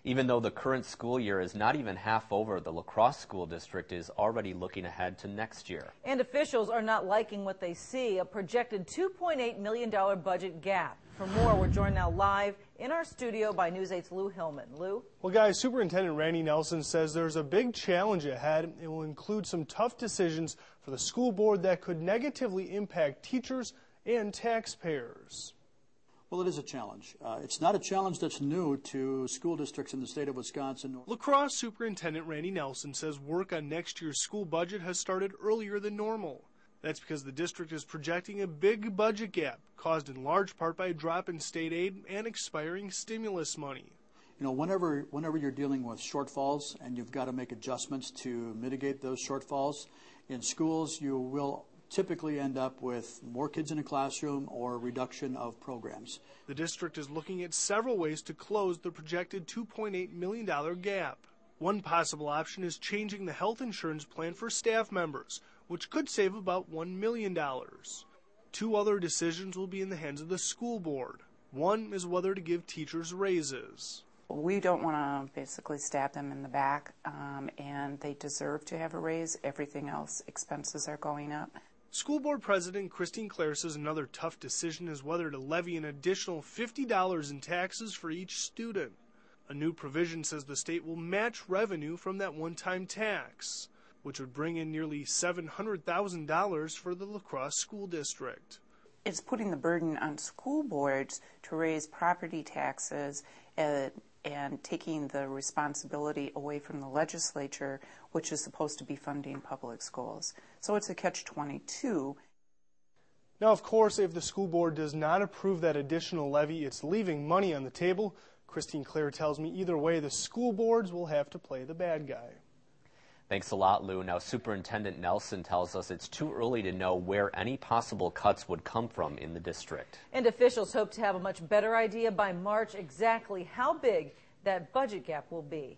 Even though the current school year is not even half over, the La Crosse School District is already looking ahead to next year. And officials are not liking what they see, a projected $2.8 million budget gap. For more, we're joined now live in our studio by News 8's Lou Hillman. Lou? Well, guys, Superintendent Randy Nelson says there's a big challenge ahead. It will include some tough decisions for the school board that could negatively impact teachers and taxpayers. Well, it is a challenge. It's not a challenge that's new to school districts in the state of Wisconsin. La Crosse Superintendent Randy Nelson says work on next year's school budget has started earlier than normal. That's because the district is projecting a big budget gap, caused in large part by a drop in state aid and expiring stimulus money. You know, whenever you're dealing with shortfalls and you've got to make adjustments to mitigate those shortfalls, in schools you will typically end up with more kids in a classroom or reduction of programs. The district is looking at several ways to close the projected $2.8 million gap. One possible option is changing the health insurance plan for staff members, which could save about $1 million. Two other decisions will be in the hands of the school board. One is whether to give teachers raises. We don't want to basically stab them in the back, and they deserve to have a raise. Everything else, expenses are going up. School Board President Christine Clare says another tough decision is whether to levy an additional $50 in taxes for each student. A new provision says the state will match revenue from that one-time tax, which would bring in nearly $700,000 for the La Crosse School District. It's putting the burden on school boards to raise property taxes and taking the responsibility away from the legislature, which is supposed to be funding public schools. So it's a catch-22. Now, of course, if the school board does not approve that additional levy, it's leaving money on the table. Christine Clare tells me either way, the school boards will have to play the bad guy. Thanks a lot, Lou. Now, Superintendent Nelson tells us it's too early to know where any possible cuts would come from in the district. And officials hope to have a much better idea by March exactly how big that budget gap will be.